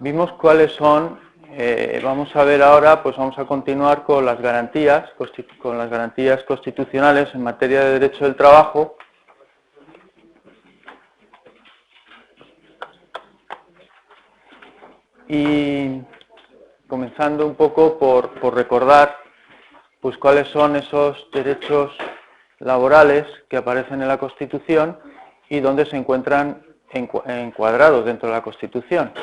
vimos cuáles son, vamos a ver ahora, pues vamos a continuar con las garantías constitucionales en materia de derecho del trabajo. Y comenzando un poco por recordar pues cuáles son esos derechos laborales que aparecen en la Constitución y dónde se encuentran encuadrados dentro de la Constitución.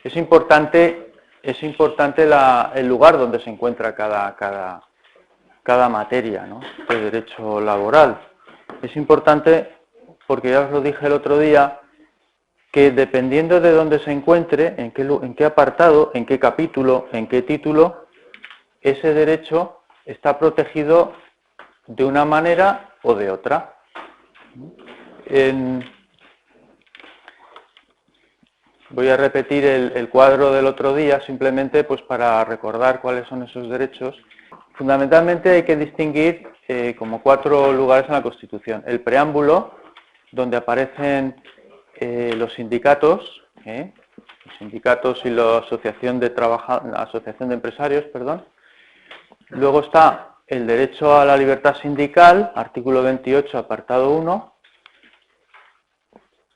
Es importante el lugar donde se encuentra cada materia, ¿no?, de derecho laboral. Es importante porque ya os lo dije el otro día, que dependiendo de dónde se encuentre, en qué apartado, en qué capítulo, en qué título, ese derecho está protegido de una manera o de otra. Voy a repetir el cuadro del otro día simplemente pues para recordar cuáles son esos derechos. Fundamentalmente hay que distinguir como 4 lugares en la Constitución. El preámbulo, donde aparecen los sindicatos, y la asociación de empresarios, perdón. Luego está el derecho a la libertad sindical, artículo 28, apartado 1.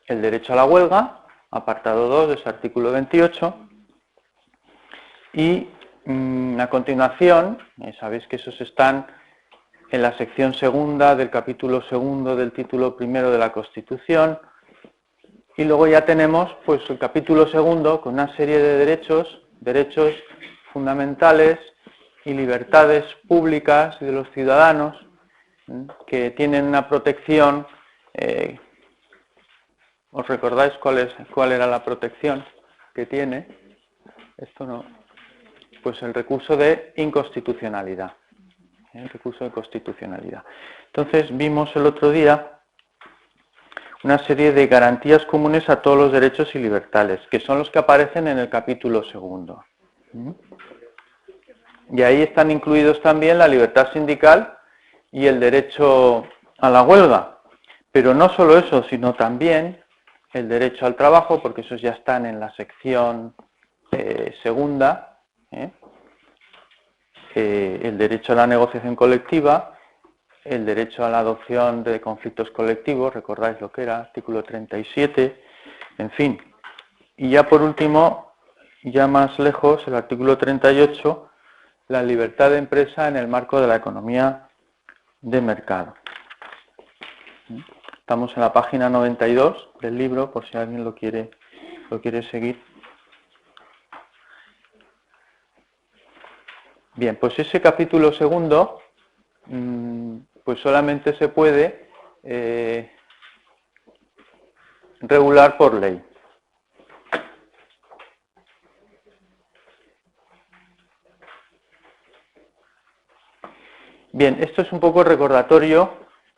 El derecho a la huelga, apartado 2 de ese artículo 28. Y a continuación, sabéis que esos están en la sección segunda del capítulo segundo del título primero de la Constitución. Y luego ya tenemos pues el capítulo segundo con una serie de derechos fundamentales y libertades públicas de los ciudadanos que tienen una protección. ¿Os recordáis cuál era la protección que tiene? Esto no. Pues el recurso de inconstitucionalidad. El recurso de constitucionalidad. Entonces vimos el otro día una serie de garantías comunes a todos los derechos y libertades, que son los que aparecen en el capítulo segundo. Y ahí están incluidos también la libertad sindical y el derecho a la huelga. Pero no solo eso, sino también el derecho al trabajo, porque esos ya están en la sección segunda, el derecho a la negociación colectiva, el derecho a la adopción de conflictos colectivos, recordáis lo que era, artículo 37, en fin. Y ya por último, ya más lejos, el artículo 38, la libertad de empresa en el marco de la economía de mercado. Estamos en la página 92 del libro, por si alguien lo quiere seguir. Bien, pues ese capítulo segundo, pues solamente se puede regular por ley. Bien, esto es un poco recordatorio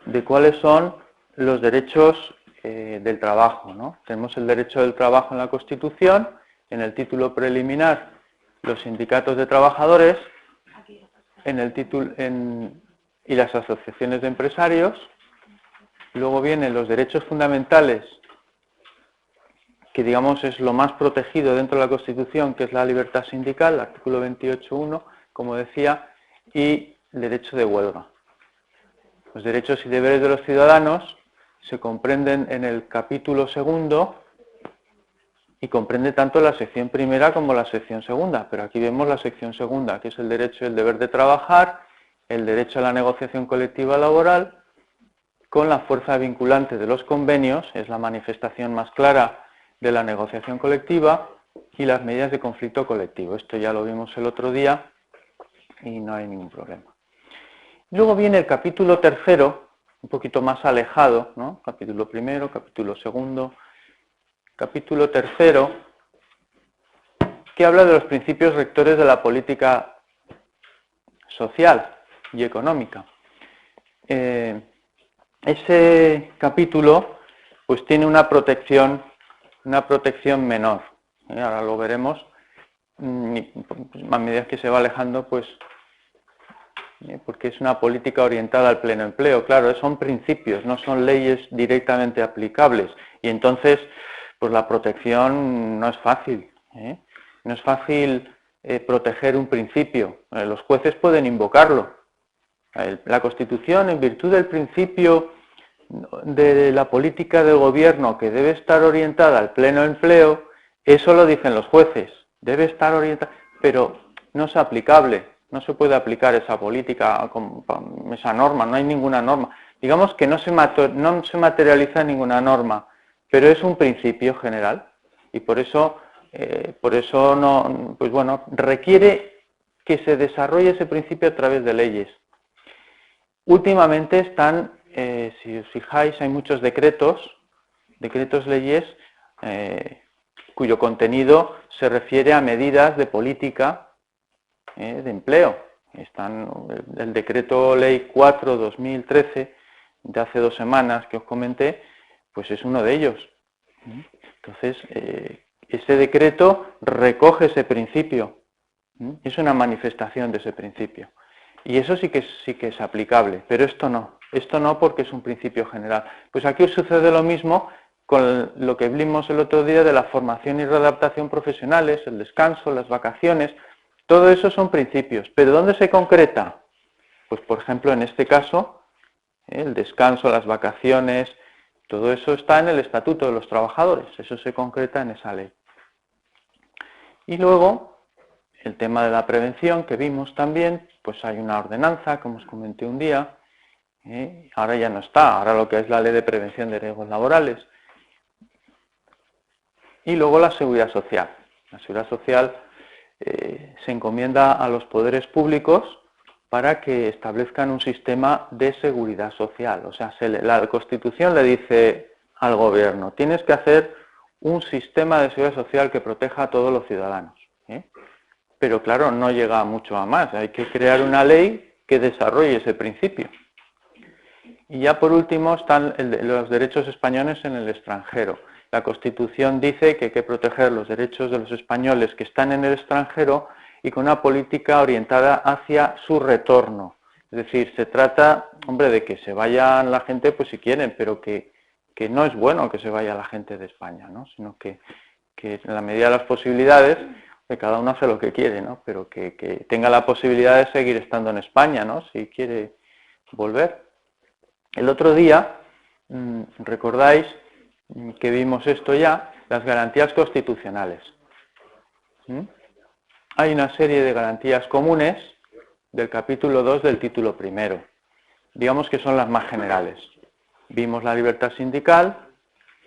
de cuáles son los derechos del trabajo, ¿no? Tenemos el derecho del trabajo en la Constitución, en el título preliminar los sindicatos de trabajadores, en el título y las asociaciones de empresarios. Luego vienen los derechos fundamentales, que digamos es lo más protegido dentro de la Constitución, que es la libertad sindical, artículo 28.1, como decía, y el derecho de huelga. Los derechos y deberes de los ciudadanos se comprenden en el capítulo segundo y comprende tanto la sección primera como la sección segunda, pero aquí vemos la sección segunda, que es el derecho y el deber de trabajar, el derecho a la negociación colectiva laboral, con la fuerza vinculante de los convenios, es la manifestación más clara de la negociación colectiva, y las medidas de conflicto colectivo. Esto ya lo vimos el otro día y no hay ningún problema. Luego viene el capítulo tercero, un poquito más alejado, ¿no? Capítulo primero, capítulo segundo, capítulo tercero, que habla de los principios rectores de la política social y económica. Ese capítulo pues tiene una protección menor. Ahora lo veremos, a medida que se va alejando, pues porque es una política orientada al pleno empleo. Claro, son principios, no son leyes directamente aplicables, y entonces pues la protección no es fácil. no es fácil proteger un principio. Los jueces pueden invocarlo. La Constitución, en virtud del principio de la política del gobierno que debe estar orientada al pleno empleo, eso lo dicen los jueces, debe estar orientada, pero no es aplicable, no se puede aplicar esa política, esa norma, no hay ninguna norma. Digamos que no se materializa ninguna norma, pero es un principio general y por eso no, pues bueno, requiere que se desarrolle ese principio a través de leyes. Últimamente están, si os fijáis, hay muchos decretos leyes, cuyo contenido se refiere a medidas de política de empleo. Están el decreto ley 4/2013, de hace 2 semanas que os comenté, pues es uno de ellos. Entonces, ese decreto recoge ese principio, es una manifestación de ese principio. Y eso sí que es aplicable, pero esto no porque es un principio general. Pues aquí os sucede lo mismo con lo que vimos el otro día de la formación y readaptación profesionales, el descanso, las vacaciones, todo eso son principios. ¿Pero dónde se concreta? Pues por ejemplo en este caso, el descanso, las vacaciones, todo eso está en el Estatuto de los Trabajadores, eso se concreta en esa ley. Y luego, el tema de la prevención que vimos también, pues hay una ordenanza, como os comenté un día, ahora ya no está, ahora lo que es la Ley de Prevención de Riesgos Laborales. Y luego la seguridad social. La seguridad social se encomienda a los poderes públicos para que establezcan un sistema de seguridad social. O sea, la Constitución le dice al gobierno, tienes que hacer un sistema de seguridad social que proteja a todos los ciudadanos. Pero claro, no llega mucho a más, hay que crear una ley que desarrolle ese principio. Y ya por último están los derechos españoles en el extranjero. La Constitución dice que hay que proteger los derechos de los españoles que están en el extranjero y con una política orientada hacia su retorno. Es decir, se trata, hombre, de que se vayan la gente, pues si quieren, pero que no es bueno que se vaya la gente de España, ¿no? Sino que en la medida de las posibilidades, que cada uno hace lo que quiere, ¿no? Pero que tenga la posibilidad de seguir estando en España, ¿no? Si quiere volver. El otro día, recordáis que vimos esto ya, las garantías constitucionales. Hay una serie de garantías comunes del capítulo 2 del título primero. Digamos que son las más generales. Vimos la libertad sindical,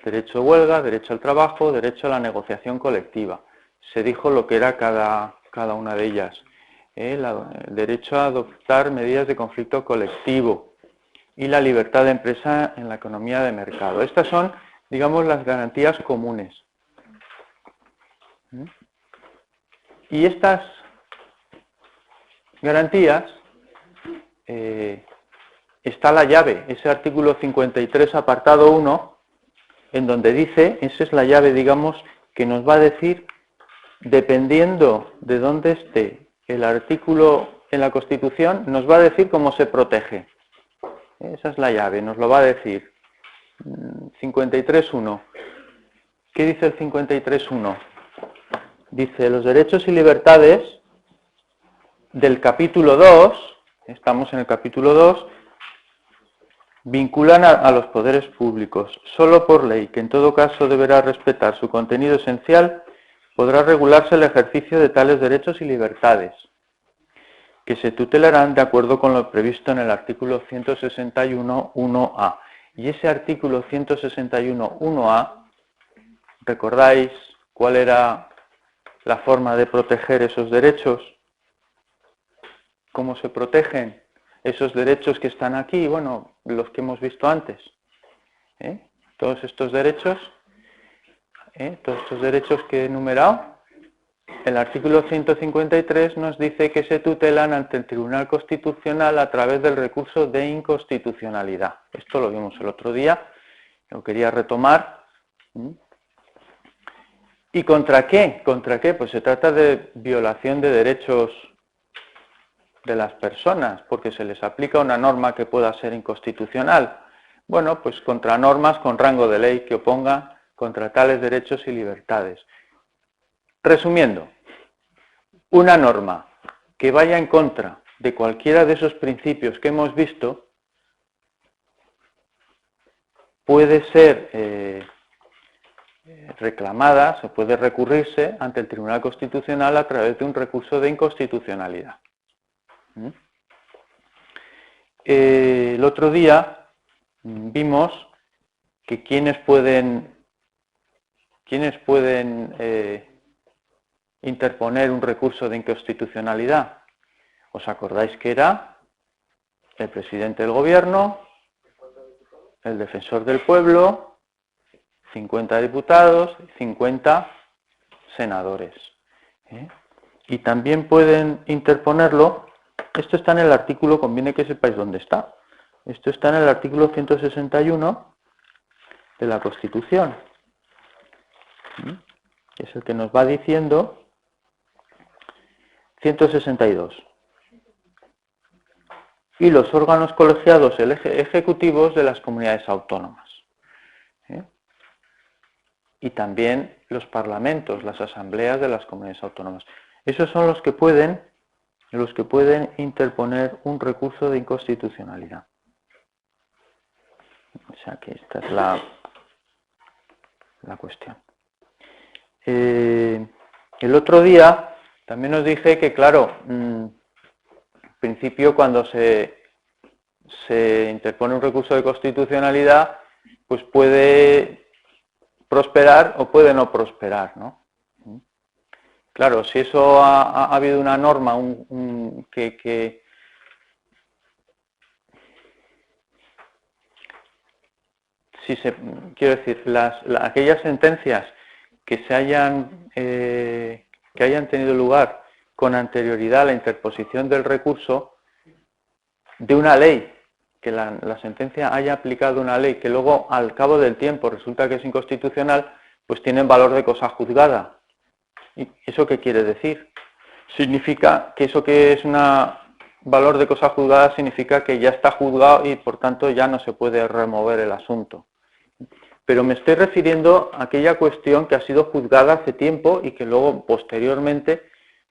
derecho a huelga, derecho al trabajo, derecho a la negociación colectiva. Se dijo lo que era cada una de ellas. El derecho a adoptar medidas de conflicto colectivo y la libertad de empresa en la economía de mercado. Estas son, digamos, las garantías comunes. Y estas garantías, está la llave, ese artículo 53, apartado 1, en donde dice, esa es la llave, digamos, que nos va a decir, dependiendo de dónde esté el artículo en la Constitución, nos va a decir cómo se protege. Esa es la llave, nos lo va a decir. 53.1. ¿Qué dice el 53.1? Dice, los derechos y libertades del capítulo 2, estamos en el capítulo 2, vinculan a los poderes públicos, solo por ley, que en todo caso deberá respetar su contenido esencial, podrá regularse el ejercicio de tales derechos y libertades, que se tutelarán de acuerdo con lo previsto en el artículo 161.1a. Y ese artículo 161.1a, ¿recordáis cuál era la forma de proteger esos derechos? ¿Cómo se protegen esos derechos que están aquí? Bueno, los que hemos visto antes. Todos estos derechos que he enumerado, el artículo 153 nos dice que se tutelan ante el Tribunal Constitucional a través del recurso de inconstitucionalidad. Esto lo vimos el otro día, lo quería retomar. ¿Y contra qué? ¿Contra qué? Pues se trata de violación de derechos de las personas, porque se les aplica una norma que pueda ser inconstitucional. Bueno, pues contra normas con rango de ley que opongan contra tales derechos y libertades. Resumiendo, una norma que vaya en contra de cualquiera de esos principios que hemos visto, puede ser reclamada, se puede recurrirse ante el Tribunal Constitucional a través de un recurso de inconstitucionalidad. El otro día vimos que quienes pueden interponer un recurso de inconstitucionalidad. ¿Os acordáis que era el presidente del gobierno, el defensor del pueblo, 50 diputados, 50 senadores? Y también pueden interponerlo, esto está en el artículo, conviene que sepáis dónde está, esto está en el artículo 161 de la Constitución, que es el que nos va diciendo, 162. Y los órganos colegiados ejecutivos de las comunidades autónomas. Y también los parlamentos, las asambleas de las comunidades autónomas. Esos son los que pueden interponer un recurso de inconstitucionalidad. O sea que esta es la cuestión. El otro día también os dije que, claro, en principio cuando se interpone un recurso de constitucionalidad, pues puede prosperar o puede no prosperar, ¿no? Claro, si eso ha habido una norma quiero decir, aquellas sentencias que hayan tenido lugar con anterioridad a la interposición del recurso de una ley, que la sentencia haya aplicado una ley que luego al cabo del tiempo resulta que es inconstitucional, pues tienen valor de cosa juzgada. ¿Y eso qué quiere decir? Significa que eso que es valor de cosa juzgada significa que ya está juzgado y por tanto ya no se puede remover el asunto. Pero me estoy refiriendo a aquella cuestión que ha sido juzgada hace tiempo y que luego posteriormente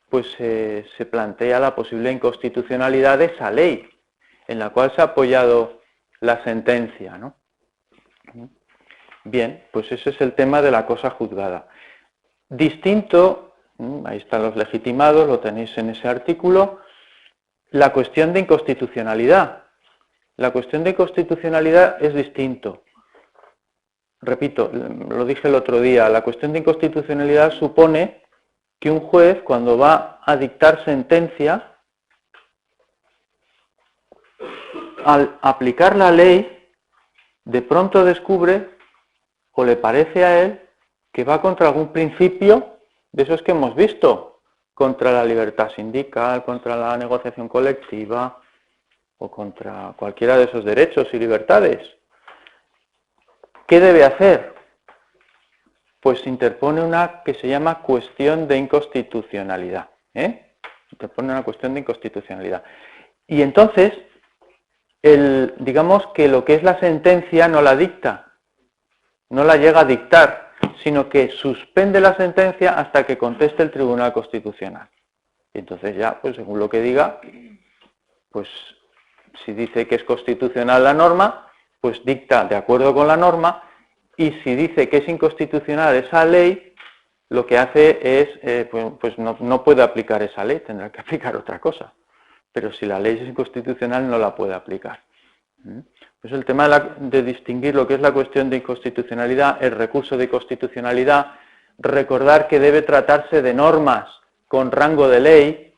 pues se plantea la posible inconstitucionalidad de esa ley en la cual se ha apoyado la sentencia, ¿no? Bien, pues ese es el tema de la cosa juzgada. Distinto, ahí están los legitimados, lo tenéis en ese artículo, la cuestión de inconstitucionalidad. La cuestión de inconstitucionalidad es distinto. Repito, lo dije el otro día, la cuestión de inconstitucionalidad supone que un juez, cuando va a dictar sentencia, al aplicar la ley, de pronto descubre, o le parece a él, que va contra algún principio de esos que hemos visto, contra la libertad sindical, contra la negociación colectiva, o contra cualquiera de esos derechos y libertades. ¿Qué debe hacer? Pues interpone una que se llama cuestión de inconstitucionalidad. Interpone una cuestión de inconstitucionalidad. Y entonces, digamos que lo que es la sentencia no la dicta, no la llega a dictar, sino que suspende la sentencia hasta que conteste el Tribunal Constitucional. Y entonces ya, pues según lo que diga, pues si dice que es constitucional la norma, pues dicta de acuerdo con la norma, y si dice que es inconstitucional esa ley, lo que hace es, pues no puede aplicar esa ley, tendrá que aplicar otra cosa. Pero si la ley es inconstitucional, no la puede aplicar. Pues el tema de distinguir lo que es la cuestión de inconstitucionalidad, el recurso de constitucionalidad, recordar que debe tratarse de normas con rango de ley.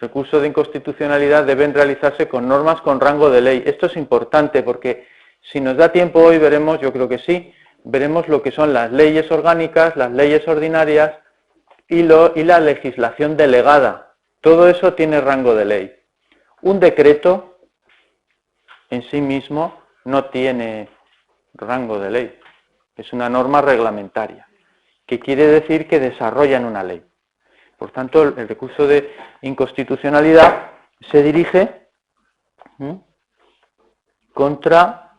Recurso de inconstitucionalidad deben realizarse con normas con rango de ley. Esto es importante porque si nos da tiempo hoy veremos, yo creo que sí, veremos lo que son las leyes orgánicas, las leyes ordinarias y la legislación delegada. Todo eso tiene rango de ley. Un decreto en sí mismo no tiene rango de ley. Es una norma reglamentaria, que quiere decir que desarrollan una ley. Por tanto, el recurso de inconstitucionalidad se dirige contra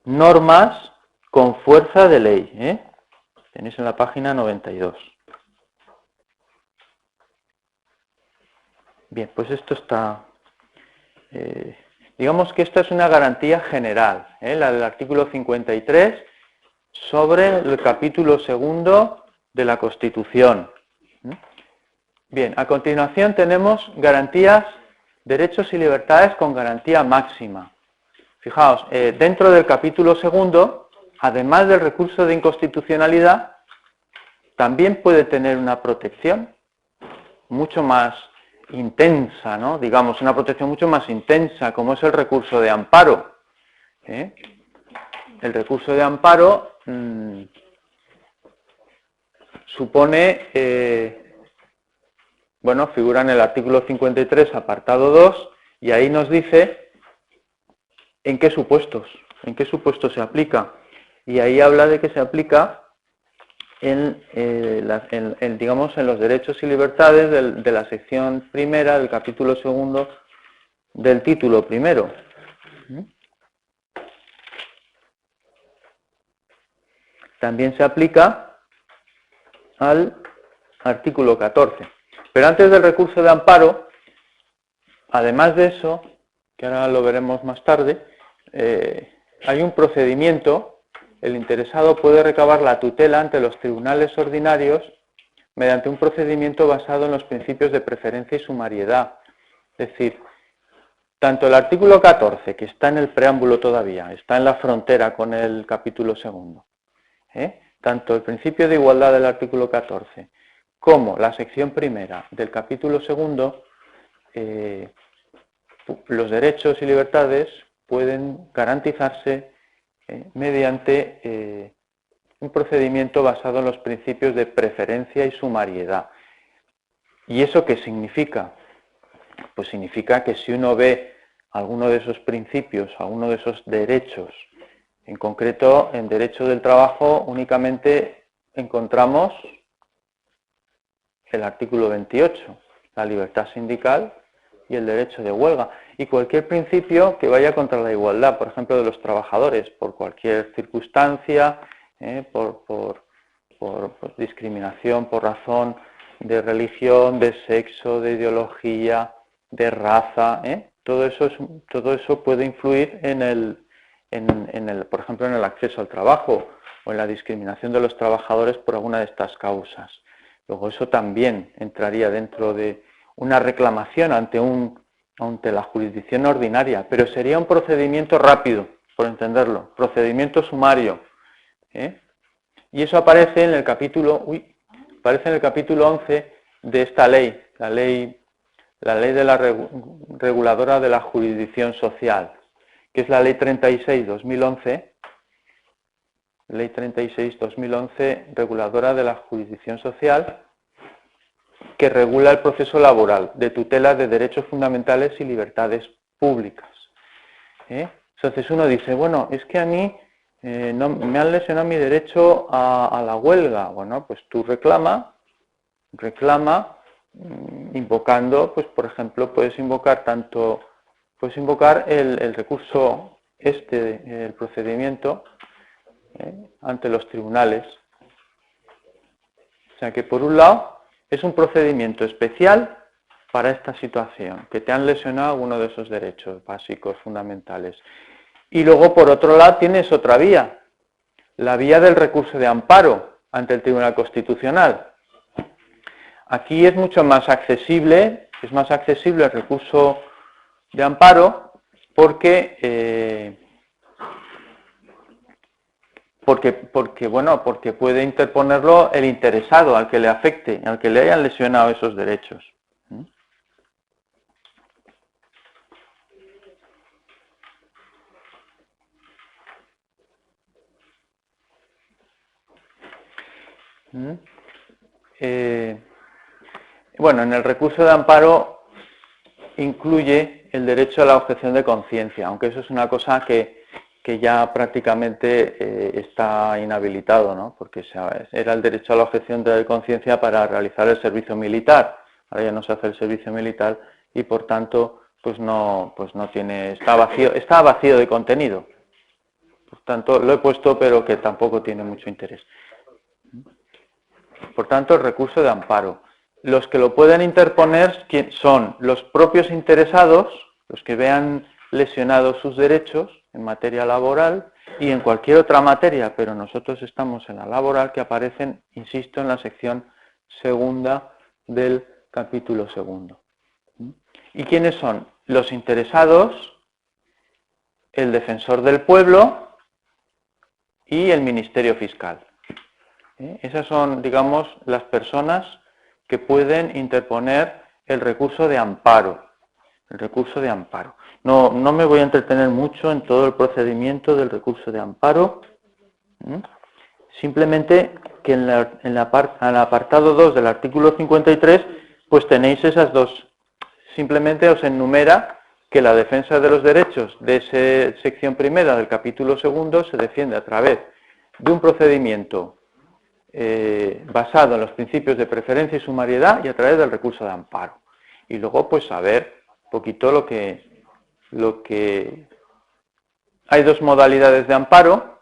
normas con fuerza de ley. Tenéis en la página 92. Bien, pues esto está... digamos que esta es una garantía general, la del artículo 53, sobre el capítulo segundo de la Constitución. Bien, a continuación tenemos garantías, derechos y libertades con garantía máxima. Fijaos, dentro del capítulo segundo, además del recurso de inconstitucionalidad, también puede tener una protección mucho más intensa, ¿no? Digamos, una protección mucho más intensa, como es el recurso de amparo. El recurso de amparo supone, bueno, figura en el artículo 53, apartado 2, y ahí nos dice en qué supuestos se aplica. Y ahí habla de que se aplica digamos, en los derechos y libertades de la sección primera del capítulo segundo del título primero. También se aplica al artículo 14. Pero antes del recurso de amparo, además de eso, que ahora lo veremos más tarde, hay un procedimiento. El interesado puede recabar la tutela ante los tribunales ordinarios mediante un procedimiento basado en los principios de preferencia y sumariedad. Es decir, tanto el artículo 14, que está en el preámbulo todavía, está en la frontera con el capítulo segundo, tanto el principio de igualdad del artículo 14 como la sección primera del capítulo segundo, los derechos y libertades pueden garantizarse mediante un procedimiento basado en los principios de preferencia y sumariedad. ¿Y eso qué significa? Pues significa que si uno ve alguno de esos principios, alguno de esos derechos, en concreto en derecho del trabajo únicamente encontramos el artículo 28, la libertad sindical y el derecho de huelga, y cualquier principio que vaya contra la igualdad, por ejemplo, de los trabajadores, por cualquier circunstancia, por discriminación, por razón de religión, de sexo, de ideología, de raza, todo eso puede influir por ejemplo, en el acceso al trabajo o en la discriminación de los trabajadores por alguna de estas causas. Luego eso también entraría dentro de una reclamación ante la jurisdicción ordinaria, pero sería un procedimiento rápido, por entenderlo, procedimiento sumario. Y eso aparece en el capítulo 11 de esta ley, la ley de la reguladora de la jurisdicción social, que es la ley 36/2011, ley 36/2011, reguladora de la jurisdicción social, que regula el proceso laboral de tutela de derechos fundamentales y libertades públicas. Entonces uno dice, bueno, es que a mí no, me han lesionado mi derecho a la huelga. Bueno, pues tú reclama, invocando, pues por ejemplo, puedes invocar el recurso el procedimiento ante los tribunales. O sea que por un lado es un procedimiento especial para esta situación, que te han lesionado alguno de esos derechos básicos, fundamentales. Y luego, por otro lado, tienes otra vía, la vía del recurso de amparo ante el Tribunal Constitucional. Aquí es mucho más accesible, el recurso de amparo porque puede interponerlo el interesado al que le afecte, al que le hayan lesionado esos derechos. Bueno, en el recurso de amparo incluye el derecho a la objeción de conciencia, aunque eso es una cosa que ya prácticamente está inhabilitado, ¿no? Porque era el derecho a la objeción de conciencia para realizar el servicio militar. Ahora ya no se hace el servicio militar y por tanto pues no tiene, está vacío de contenido. Por tanto lo he puesto, pero que tampoco tiene mucho interés. Por tanto, el recurso de amparo. los que lo pueden interponer son los propios interesados, los que vean lesionados sus derechos en materia laboral y en cualquier otra materia, pero nosotros estamos en la laboral, que aparecen, insisto, en la sección segunda del capítulo segundo. ¿Y quiénes son? Los interesados, el defensor del pueblo y el Ministerio Fiscal. Esas son, digamos, las personas que pueden interponer el recurso de amparo. El recurso de amparo. No me voy a entretener mucho en todo el procedimiento del recurso de amparo. Simplemente que en el apartado 2 del artículo 53, pues tenéis esas dos. Simplemente os enumera que la defensa de los derechos de esa sección primera del capítulo segundo se defiende a través de un procedimiento basado en los principios de preferencia y sumariedad y a través del recurso de amparo. Y luego, pues, saber un poquito lo que... Hay dos modalidades de amparo.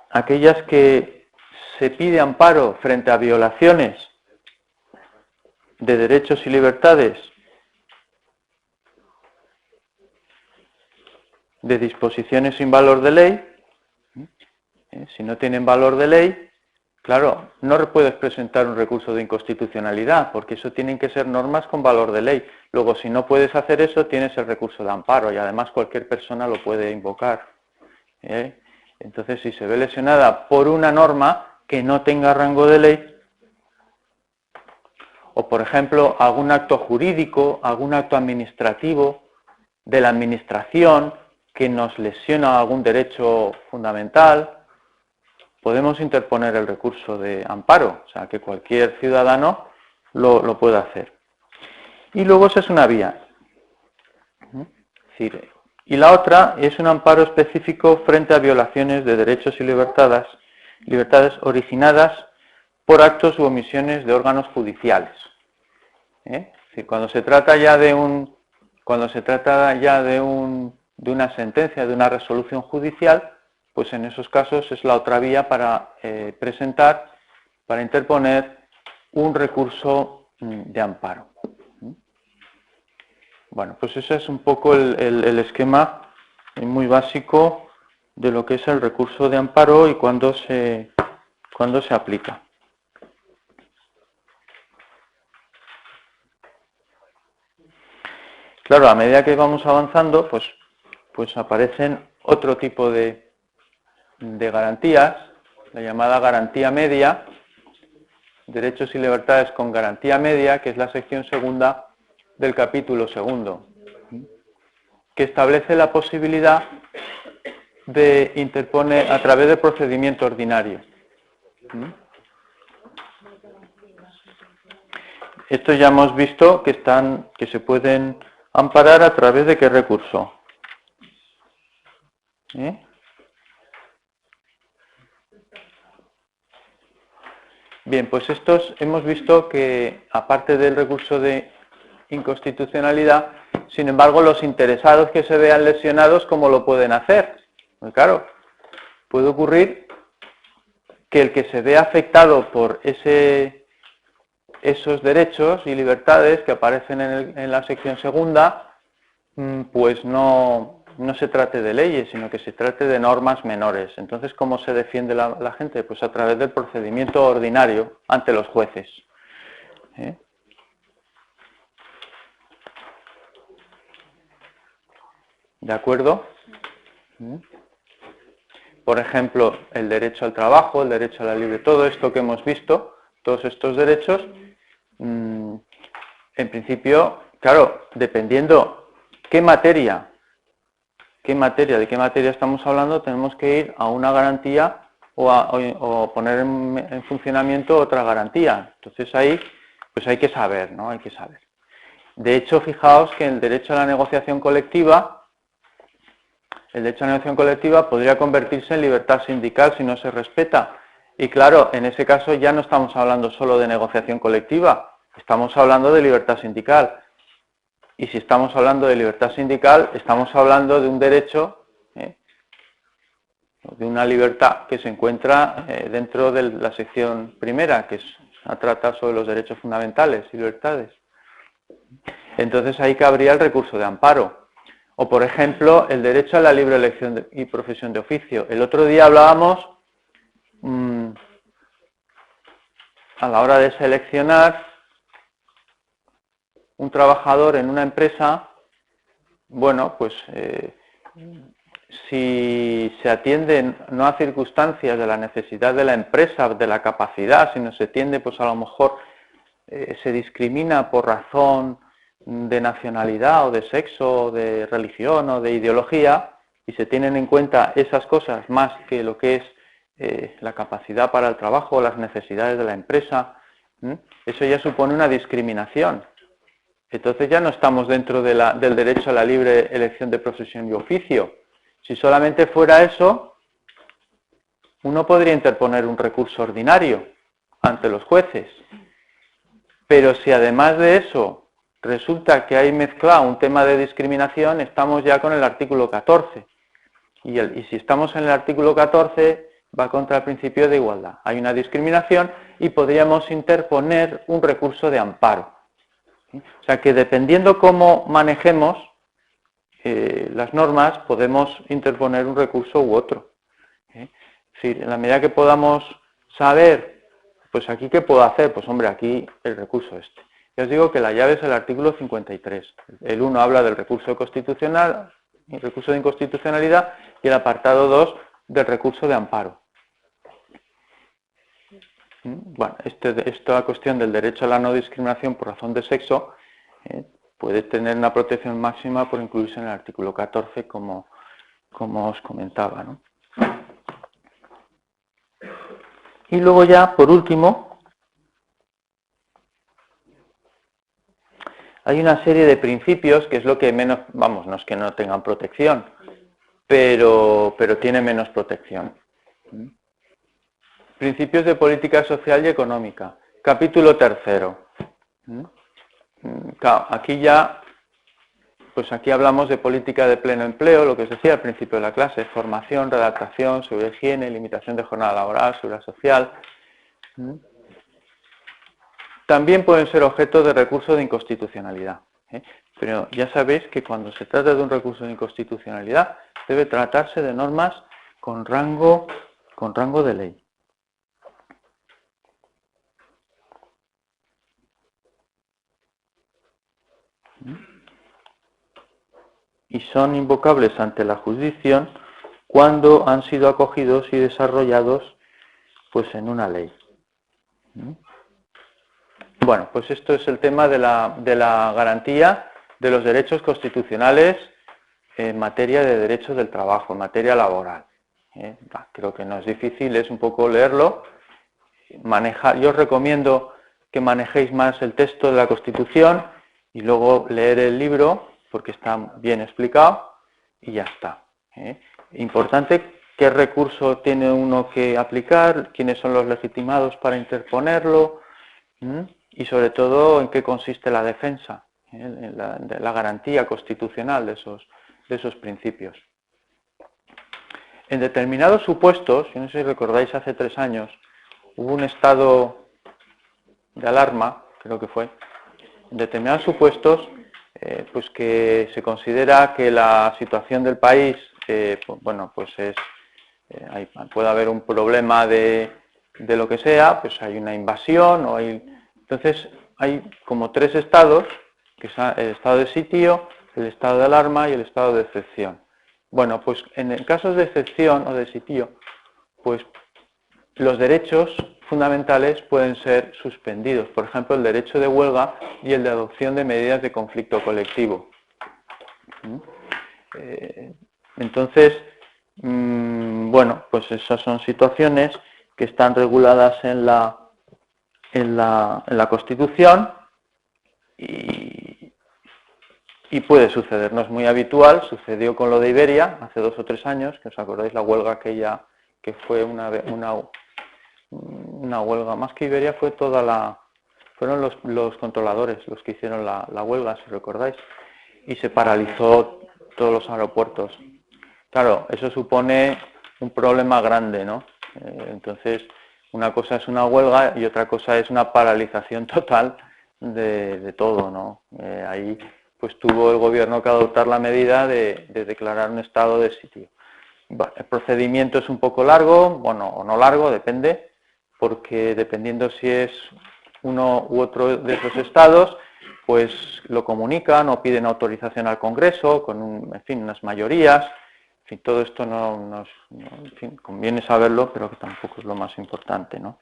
Aquellas que se pide amparo frente a violaciones de derechos y libertades de disposiciones sin valor de ley. Si no tienen valor de ley, claro, no puedes presentar un recurso de inconstitucionalidad, porque eso tienen que ser normas con valor de ley. Luego, si no puedes hacer eso, tienes el recurso de amparo y además cualquier persona lo puede invocar. Entonces, si se ve lesionada por una norma que no tenga rango de ley, o por ejemplo, algún acto jurídico, algún acto administrativo de la administración que nos lesiona algún derecho fundamental, podemos interponer el recurso de amparo, o sea, que cualquier ciudadano lo pueda hacer. Y luego esa es una vía. Y la otra es un amparo específico frente a violaciones de derechos y libertades originadas por actos u omisiones de órganos judiciales. Cuando se trata ya de una sentencia, de una resolución judicial, pues en esos casos es la otra vía para interponer un recurso de amparo. Bueno, pues ese es un poco el esquema muy básico de lo que es el recurso de amparo y cuándo se aplica. Claro, a medida que vamos avanzando, pues aparecen otro tipo de garantías, la llamada garantía media, derechos y libertades con garantía media, que es la sección segunda del capítulo segundo, que establece la posibilidad de interponer a través del procedimiento ordinario. Esto ya hemos visto que se pueden amparar a través de qué recurso. Bien, pues estos hemos visto que, aparte del recurso de inconstitucionalidad, sin embargo, los interesados que se vean lesionados, ¿cómo lo pueden hacer? Pues claro, puede ocurrir que el que se vea afectado por esos derechos y libertades que aparecen en la sección segunda, pues no se trate de leyes, sino que se trate de normas menores. Entonces, ¿cómo se defiende la gente? Pues a través del procedimiento ordinario ante los jueces. ¿De acuerdo? Por ejemplo, el derecho al trabajo, el derecho a la libre, todo esto que hemos visto, todos estos derechos, en principio, claro, dependiendo de qué materia estamos hablando, tenemos que ir a una garantía o poner en funcionamiento otra garantía. Entonces ahí, pues hay que saber, ¿no? Hay que saber. De hecho, fijaos que el derecho a la negociación colectiva, podría convertirse en libertad sindical si no se respeta. Y claro, en ese caso ya no estamos hablando solo de negociación colectiva, estamos hablando de libertad sindical. Y si estamos hablando de libertad sindical, estamos hablando de un derecho, de una libertad que se encuentra dentro de la sección primera, que trata sobre los derechos fundamentales y libertades. Entonces ahí cabría el recurso de amparo. O, por ejemplo, el derecho a la libre elección y profesión de oficio. El otro día hablábamos, a la hora de seleccionar un trabajador en una empresa, bueno, pues si se atienden no a circunstancias de la necesidad de la empresa, de la capacidad, sino se tiende, pues a lo mejor se discrimina por razón de nacionalidad o de sexo, o de religión o de ideología, y se tienen en cuenta esas cosas más que lo que es la capacidad para el trabajo o las necesidades de la empresa, eso ya supone una discriminación. Entonces ya no estamos dentro del derecho a la libre elección de profesión y oficio. Si solamente fuera eso, uno podría interponer un recurso ordinario ante los jueces. Pero si además de eso resulta que hay mezclado un tema de discriminación, estamos ya con el artículo 14. Y si estamos en el artículo 14, va contra el principio de igualdad. Hay una discriminación y podríamos interponer un recurso de amparo. O sea que dependiendo cómo manejemos las normas, podemos interponer un recurso u otro. Es decir, en la medida que podamos saber, pues aquí ¿qué puedo hacer? Pues hombre, aquí el recurso este. Ya os digo que la llave es el artículo 53. El 1 habla del recurso constitucional, el recurso de inconstitucionalidad, y el apartado 2 del recurso de amparo. Bueno, esta cuestión del derecho a la no discriminación por razón de sexo puede tener una protección máxima por incluirse en el artículo 14, como os comentaba, ¿no? Y luego ya, por último, hay una serie de principios que es lo que menos, vamos, no es que no tengan protección, pero tiene menos protección. Principios de política social y económica. Capítulo 3. Claro, aquí ya, pues aquí hablamos de política de pleno empleo, lo que os decía al principio de la clase, formación, redactación, seguridad, higiene, limitación de jornada laboral, seguridad social. También pueden ser objeto de recurso de inconstitucionalidad. Pero ya sabéis que cuando se trata de un recurso de inconstitucionalidad, debe tratarse de normas con rango de ley. Y son invocables ante la jurisdicción cuando han sido acogidos y desarrollados pues en una ley. Bueno, pues esto es el tema de la garantía de los derechos constitucionales en materia de derechos del trabajo, en materia laboral. Creo que no es difícil, es un poco leerlo. Yo os recomiendo que manejéis más el texto de la Constitución y luego leer el libro, porque está bien explicado, y ya está. Importante qué recurso tiene uno que aplicar, quiénes son los legitimados para interponerlo, y sobre todo en qué consiste la defensa, la garantía constitucional de esos principios. En determinados supuestos, yo no sé si recordáis hace 3 años, hubo un estado de alarma, creo que fue, en determinados supuestos, pues que se considera que la situación del país, puede haber un problema de lo que sea, pues hay una invasión, entonces hay como 3 estados, que son el estado de sitio, el estado de alarma y el estado de excepción. Bueno, pues en casos de excepción o de sitio, pues los derechos fundamentales pueden ser suspendidos, por ejemplo, el derecho de huelga y el de adopción de medidas de conflicto colectivo. Entonces, bueno, pues esas son situaciones que están reguladas en la Constitución y puede suceder. No es muy habitual, sucedió con lo de Iberia hace 2 o 3 años, que os acordáis la huelga aquella que fue una huelga, más que Iberia fue fueron los controladores los que hicieron la huelga, si recordáis, y se paralizó todos los aeropuertos. Claro, eso supone un problema grande, ¿no? Entonces, una cosa es una huelga y otra cosa es una paralización total de todo, ¿no? Ahí pues tuvo el gobierno que adoptar la medida de declarar un estado de sitio. Bueno, el procedimiento es un poco largo, bueno, o no largo, depende, porque dependiendo si es uno u otro de esos estados, pues lo comunican o piden autorización al Congreso con, en fin, unas mayorías. En fin, todo esto en fin, conviene saberlo, pero que tampoco es lo más importante, ¿no?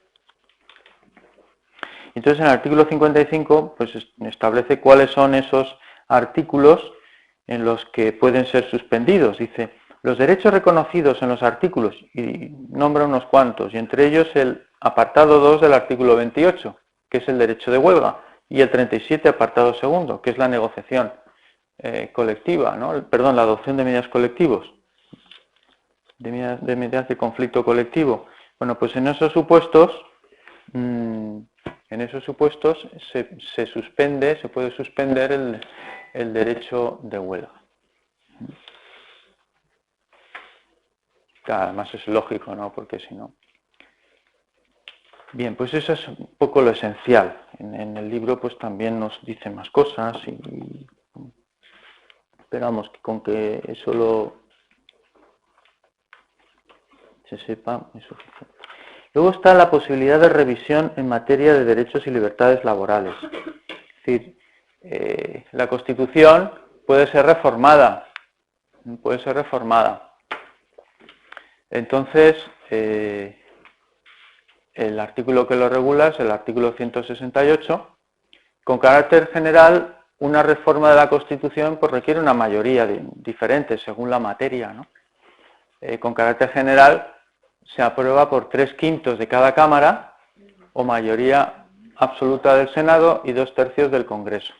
Entonces, en el artículo 55, pues establece cuáles son esos artículos en los que pueden ser suspendidos. Dice, los derechos reconocidos en los artículos, y nombra unos cuantos, y entre ellos el apartado 2 del artículo 28, que es el derecho de huelga, y el 37, apartado segundo, que es la negociación colectiva, ¿no? Perdón, la adopción de medidas colectivos, de medidas de conflicto colectivo. Bueno, pues en esos supuestos se puede suspender el derecho de huelga. Claro, además es lógico, ¿no? Porque si no... Bien, pues eso es un poco lo esencial. En el libro pues también nos dice más cosas y esperamos que con que eso se sepa es suficiente. Luego está la posibilidad de revisión en materia de derechos y libertades laborales. Es decir, la Constitución puede ser reformada. Entonces, el artículo que lo regula es el artículo 168. Con carácter general, una reforma de la Constitución pues, requiere una mayoría diferente según la materia, ¿no? Con carácter general se aprueba por 3/5 de cada Cámara o mayoría absoluta del Senado y 2/3 del Congreso.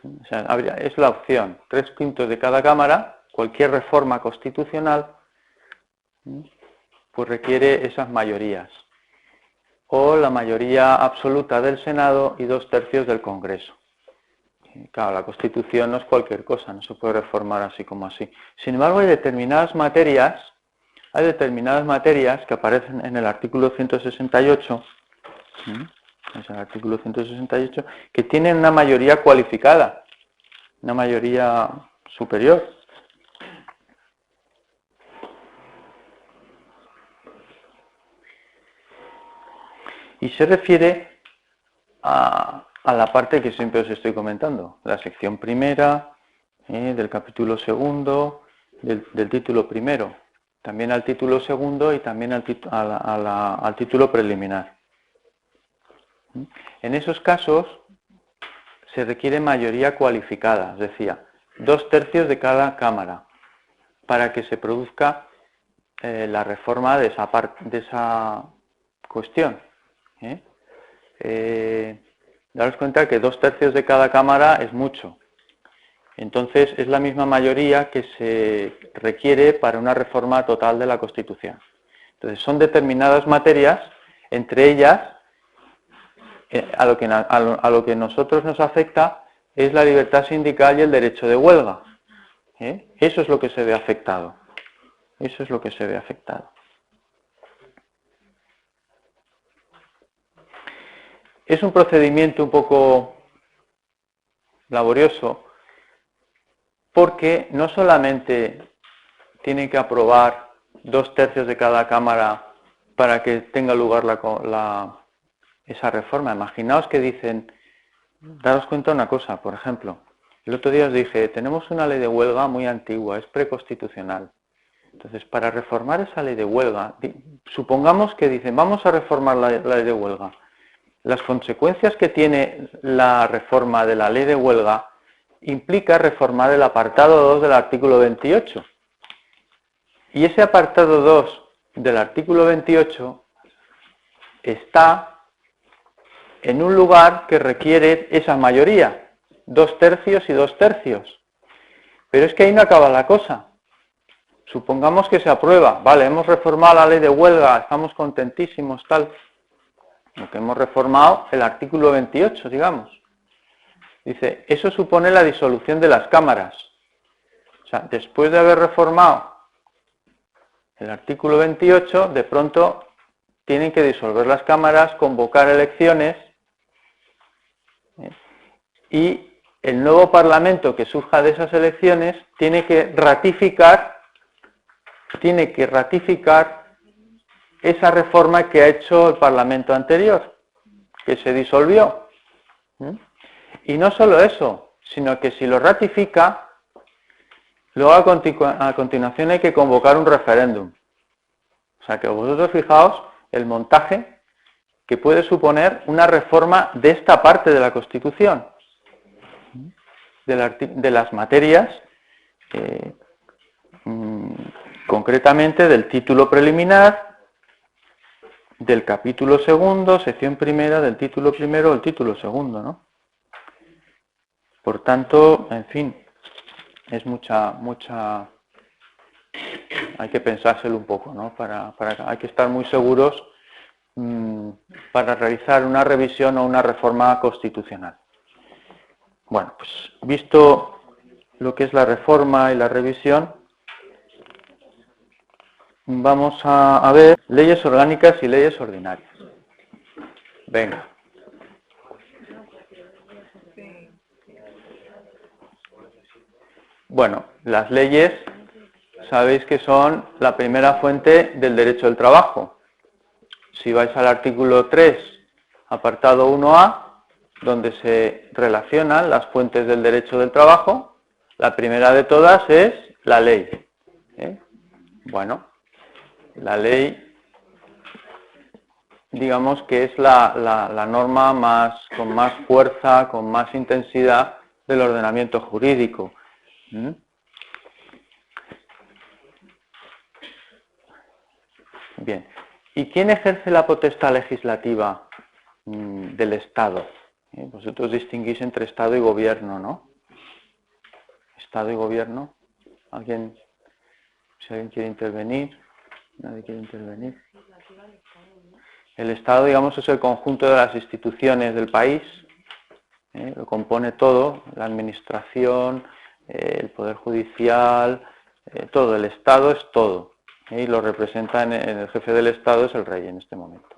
O sea, es la opción, 3/5 de cada Cámara, cualquier reforma constitucional pues requiere esas mayorías. O la mayoría absoluta del Senado y 2/3 del Congreso. Claro, la Constitución no es cualquier cosa, no se puede reformar así como así. Sin embargo, hay determinadas materias que aparecen en el artículo 168, es el artículo 168, que tienen una mayoría cualificada, una mayoría superior. Y se refiere a la parte que siempre os estoy comentando, la sección primera, del capítulo segundo, del título primero, también al título segundo y también al título preliminar. En esos casos se requiere mayoría cualificada, es decir, 2/3 de cada Cámara, para que se produzca la reforma de esa cuestión. Daros cuenta que 2/3 de cada Cámara es mucho. Entonces es la misma mayoría que se requiere para una reforma total de la Constitución. Entonces son determinadas materias, entre ellas, a lo que nosotros nos afecta es la libertad sindical y el derecho de huelga. Eso es lo que se ve afectado. Eso es lo que se ve afectado. Es un procedimiento un poco laborioso porque no solamente tiene que aprobar 2/3 de cada Cámara para que tenga lugar esa reforma. Imaginaos que dicen, daros cuenta una cosa, por ejemplo, el otro día os dije, tenemos una ley de huelga muy antigua, es preconstitucional. Entonces, para reformar esa ley de huelga, supongamos que dicen, vamos a reformar la ley de huelga. Las consecuencias que tiene la reforma de la ley de huelga implica reformar el apartado 2 del artículo 28. Y ese apartado 2 del artículo 28 está en un lugar que requiere esa mayoría, 2/3 y 2/3. Pero es que ahí no acaba la cosa. Supongamos que se aprueba, vale, hemos reformado la ley de huelga, estamos contentísimos, tal. Lo que hemos reformado, el artículo 28, digamos. Dice, eso supone la disolución de las cámaras. O sea, después de haber reformado el artículo 28, de pronto tienen que disolver las cámaras, convocar elecciones, y el nuevo Parlamento que surja de esas elecciones tiene que ratificar esa reforma que ha hecho el Parlamento anterior, que se disolvió. Y no solo eso, sino que si lo ratifica, luego a continuación hay que convocar un referéndum. O sea que vosotros fijaos el montaje que puede suponer una reforma de esta parte de la Constitución, de las materias, concretamente del título preliminar, del capítulo segundo, sección primera, del título primero o el título segundo, ¿no? Por tanto, en fin, es mucha... Hay que pensárselo un poco, ¿no? Hay que estar muy seguros para realizar una revisión o una reforma constitucional. Bueno, pues visto lo que es la reforma y la revisión, vamos a ver leyes orgánicas y leyes ordinarias. Venga. Bueno, las leyes sabéis que son la primera fuente del derecho del trabajo. Si vais al artículo 3, apartado 1A, donde se relacionan las fuentes del derecho del trabajo, la primera de todas es la ley. Bueno, la ley, digamos que es la norma con más fuerza, con más intensidad del ordenamiento jurídico. Bien, ¿y quién ejerce la potestad legislativa del Estado? Vosotros distinguís entre Estado y Gobierno, ¿no? Estado y Gobierno. Si alguien quiere intervenir, nadie quiere intervenir. El Estado, digamos, es el conjunto de las instituciones del país, lo compone todo, la administración, el Poder Judicial, todo, el Estado es todo, y lo representa el jefe del Estado es el rey en este momento.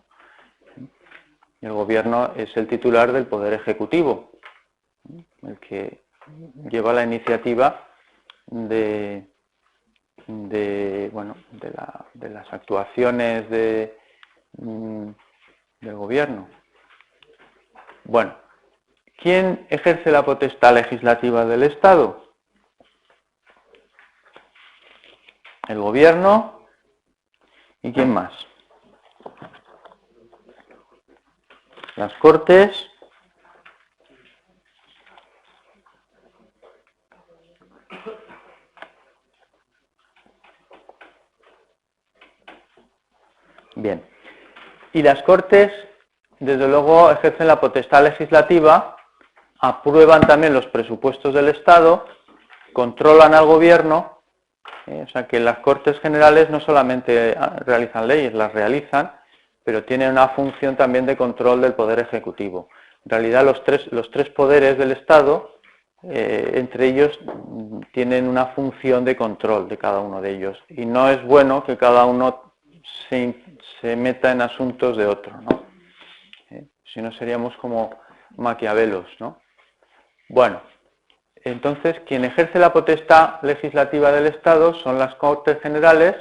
El Gobierno es el titular del Poder Ejecutivo, el que lleva la iniciativa de las actuaciones del Gobierno. Bueno, ¿quién ejerce la potestad legislativa del Estado? El Gobierno. ¿Y quién más? Las Cortes. Bien. Y las Cortes, desde luego, ejercen la potestad legislativa, aprueban también los presupuestos del Estado, controlan al Gobierno, o sea que las Cortes Generales no solamente realizan leyes, las realizan, pero tienen una función también de control del Poder Ejecutivo. En realidad los tres poderes del Estado, entre ellos tienen una función de control de cada uno de ellos. Y no es bueno que cada uno se meta en asuntos de otro, ¿no? Si no seríamos como maquiavelos, ¿no? Bueno, entonces quien ejerce la potestad legislativa del Estado son las Cortes Generales,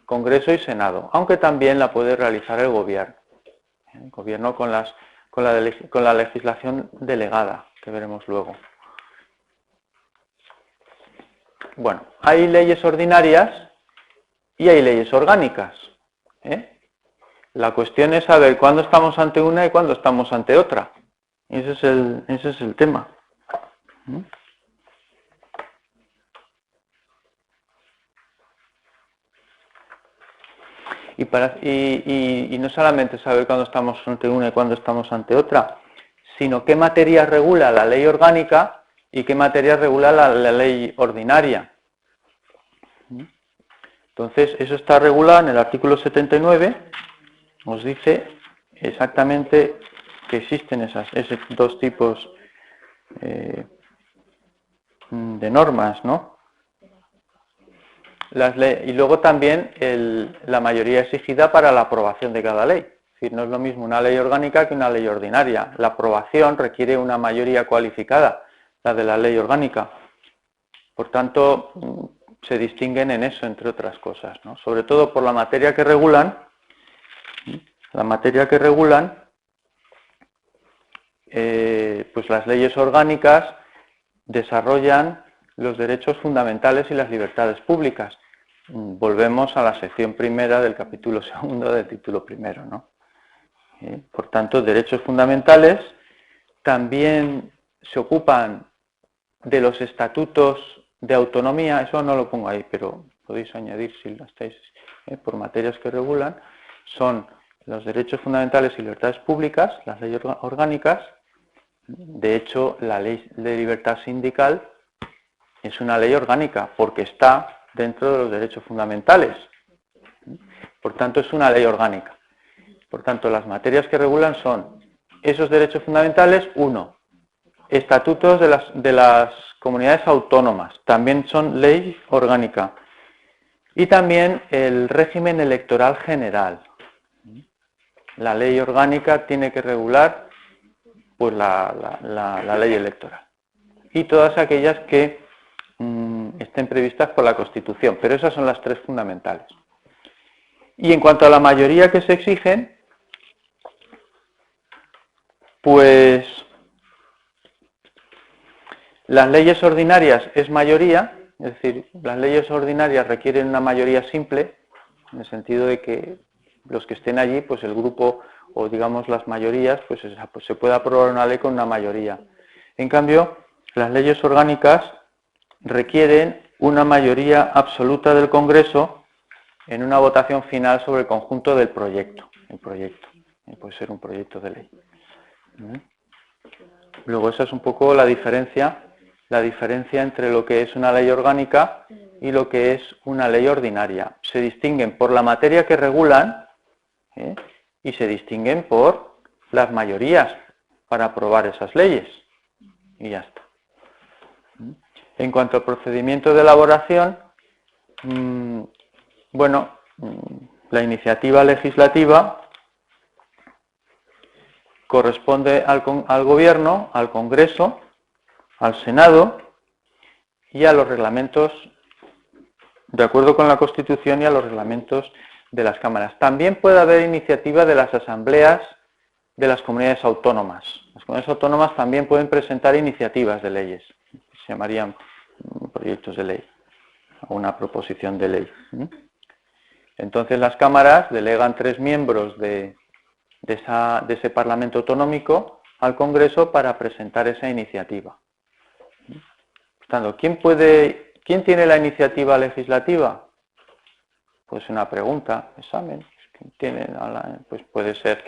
Congreso y Senado, aunque también la puede realizar el Gobierno. El Gobierno con la legislación delegada, que veremos luego. Bueno, hay leyes ordinarias y hay leyes orgánicas. La cuestión es saber cuándo estamos ante una y cuándo estamos ante otra. Ese es el tema. Y no solamente saber cuándo estamos ante una y cuándo estamos ante otra, sino qué materias regula la ley orgánica y qué materias regula la ley ordinaria. Entonces, eso está regulado en el artículo 79, nos dice exactamente que existen esos dos tipos de normas, ¿no? Y luego también la mayoría exigida para la aprobación de cada ley. Es decir, no es lo mismo una ley orgánica que una ley ordinaria. La aprobación requiere una mayoría cualificada, la de la ley orgánica. Por tanto, se distinguen en eso, entre otras cosas, ¿no? Sobre todo por la materia que regulan. La materia que regulan, pues las leyes orgánicas desarrollan los derechos fundamentales y las libertades públicas. Volvemos a la sección primera del capítulo segundo del título primero, ¿no? Por tanto, derechos fundamentales también se ocupan de los estatutos de autonomía, eso no lo pongo ahí, pero podéis añadir si lo estáis, por materias que regulan, son los derechos fundamentales y libertades públicas, las leyes orgánicas. De hecho, la ley de libertad sindical es una ley orgánica porque está dentro de los derechos fundamentales. Por tanto, es una ley orgánica. Por tanto, las materias que regulan son esos derechos fundamentales, uno, estatutos de las comunidades autónomas, también son ley orgánica. Y también el régimen electoral general. La ley orgánica tiene que regular pues, la ley electoral. Y todas aquellas que estén previstas por la Constitución, pero esas son las tres fundamentales. Y en cuanto a la mayoría que se exigen, pues las leyes ordinarias es mayoría, es decir, las leyes ordinarias requieren una mayoría simple, en el sentido de que los que estén allí, pues el grupo o digamos las mayorías, pues se puede aprobar una ley con una mayoría. En cambio, las leyes orgánicas requieren una mayoría absoluta del Congreso en una votación final sobre el conjunto del proyecto. El proyecto, puede ser un proyecto de ley. Luego esa es un poco la diferencia entre lo que es una ley orgánica y lo que es una ley ordinaria. Se distinguen por la materia que regulan y se distinguen por las mayorías para aprobar esas leyes. Y ya está. En cuanto al procedimiento de elaboración, la iniciativa legislativa corresponde al Gobierno, al Congreso, al Senado y a los reglamentos, de acuerdo con la Constitución, y a los reglamentos de las cámaras. También puede haber iniciativa de las asambleas de las comunidades autónomas. Las comunidades autónomas también pueden presentar iniciativas de leyes, se llamarían proyectos de ley, o una proposición de ley. Entonces las cámaras delegan 3 miembros de ese Parlamento autonómico al Congreso para presentar esa iniciativa. Por tanto, ¿quién tiene la iniciativa legislativa? Pues una pregunta, examen. ¿Quién tiene pues puede ser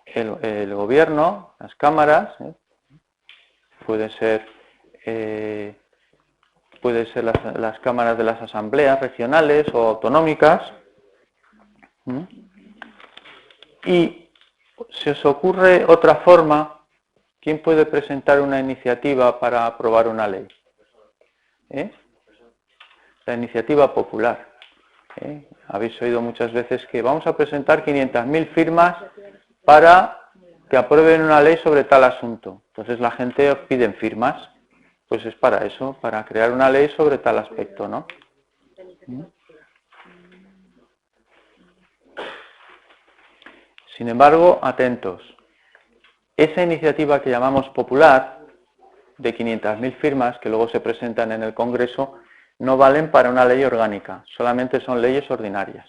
el Gobierno, las cámaras, puede ser las cámaras de las asambleas regionales o autonómicas. Y si os ocurre otra forma, ¿quién puede presentar una iniciativa para aprobar una ley? La iniciativa popular. Habéis oído muchas veces que vamos a presentar 500.000 firmas para que aprueben una ley sobre tal asunto. Entonces la gente os pide firmas, pues es para eso, para crear una ley sobre tal aspecto, ¿no? Sin embargo, atentos, esa iniciativa que llamamos popular, de 500.000 firmas, que luego se presentan en el Congreso, no valen para una ley orgánica, solamente son leyes ordinarias.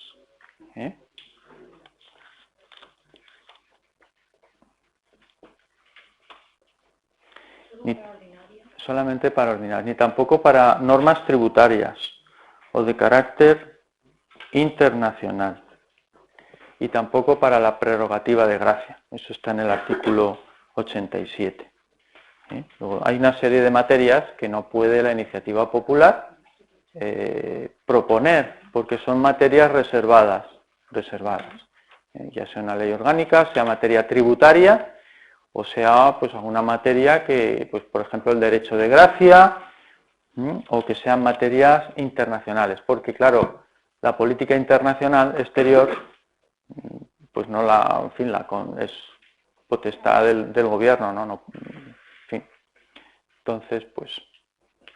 Solamente para ordinarias, ni tampoco para normas tributarias o de carácter internacional. Y tampoco para la prerrogativa de gracia. Eso está en el artículo 87. Luego, hay una serie de materias que no puede la iniciativa popular proponer, porque son materias reservadas. Ya sea una ley orgánica, sea materia tributaria, o sea pues alguna materia que, pues por ejemplo el derecho de gracia, o que sean materias internacionales, porque claro, la política internacional exterior, pues no la, en fin, es potestad del gobierno, ¿no? En fin. Entonces, pues,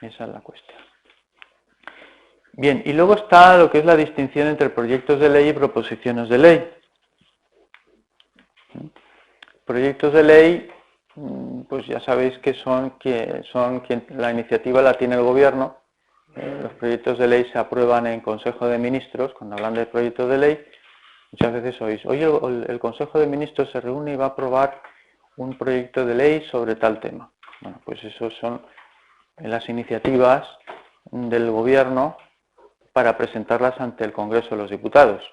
esa es la cuestión. Bien, y luego está lo que es la distinción entre proyectos de ley y proposiciones de ley. Proyectos de ley, pues ya sabéis que son quien la iniciativa la tiene el gobierno. Los proyectos de ley se aprueban en Consejo de Ministros. Cuando hablan de proyectos de ley, muchas veces oís, oye, el Consejo de Ministros se reúne y va a aprobar un proyecto de ley sobre tal tema. Bueno, pues esos son las iniciativas del gobierno para presentarlas ante el Congreso de los Diputados.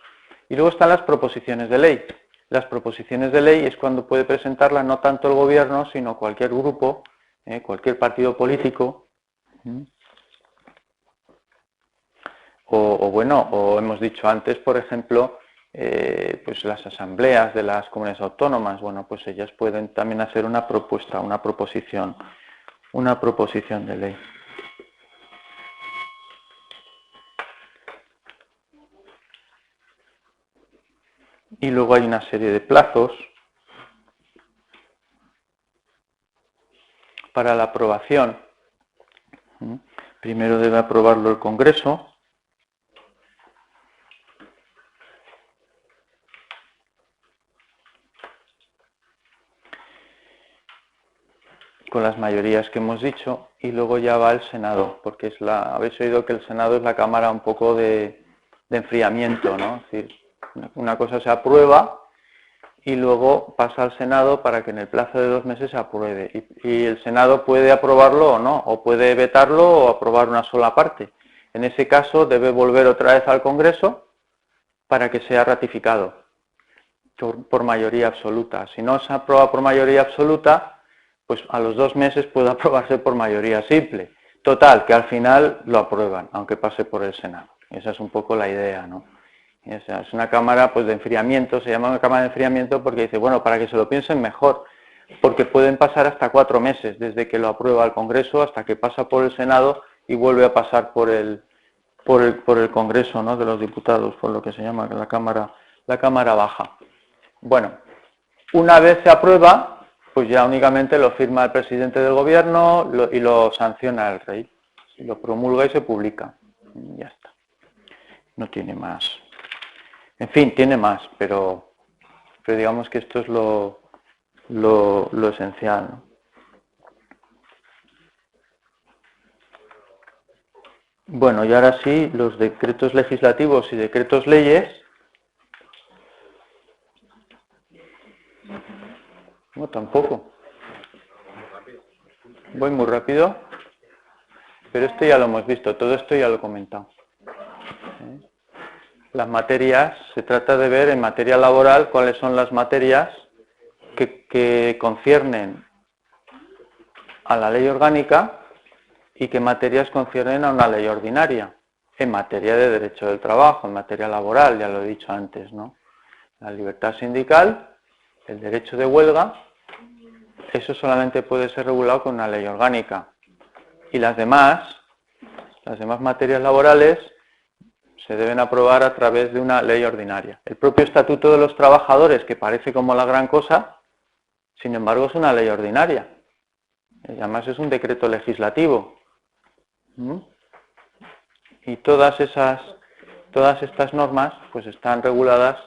Y luego están las proposiciones de ley. Las proposiciones de ley es cuando puede presentarlas no tanto el gobierno, sino cualquier grupo, cualquier partido político, o hemos dicho antes, por ejemplo, pues las asambleas de las comunidades autónomas, bueno, pues ellas pueden también hacer una propuesta, una proposición de ley. Y luego hay una serie de plazos para la aprobación. Primero debe aprobarlo el Congreso. Con las mayorías que hemos dicho, y luego ya va el Senado, porque habéis oído que el Senado es la cámara un poco de enfriamiento, ¿no? Es decir, una cosa se aprueba y luego pasa al Senado para que en el plazo de 2 meses se apruebe. Y el Senado puede aprobarlo o no, o puede vetarlo o aprobar una sola parte. En ese caso debe volver otra vez al Congreso para que sea ratificado por mayoría absoluta. Si no se aprueba por mayoría absoluta, pues a los 2 meses puede aprobarse por mayoría simple. Total, que al final lo aprueban, aunque pase por el Senado. Esa es un poco la idea, ¿no? Esa es una cámara pues de enfriamiento, se llama una cámara de enfriamiento porque dice, bueno, para que se lo piensen mejor, porque pueden pasar hasta 4 meses desde que lo aprueba el Congreso hasta que pasa por el Senado y vuelve a pasar por el Congreso, ¿no?, de los Diputados, por lo que se llama la Cámara Baja. Bueno, una vez se aprueba, pues ya únicamente lo firma el presidente del gobierno y lo sanciona el rey. Lo promulga y se publica. Ya está. No tiene más. En fin, tiene más, pero digamos que esto es lo esencial, ¿no? Bueno, y ahora sí, los decretos legislativos y decretos leyes. No, tampoco. Voy muy rápido. Pero esto ya lo hemos visto, todo esto ya lo he comentado. Las materias, se trata de ver en materia laboral cuáles son las materias que conciernen a la ley orgánica y qué materias conciernen a una ley ordinaria. En materia de derecho del trabajo, en materia laboral, ya lo he dicho antes, ¿no? La libertad sindical, el derecho de huelga, eso solamente puede ser regulado con una ley orgánica. Y las demás materias laborales se deben aprobar a través de una ley ordinaria. El propio Estatuto de los Trabajadores, que parece como la gran cosa, sin embargo es una ley ordinaria. Y además es un decreto legislativo. Y todas estas normas pues están reguladas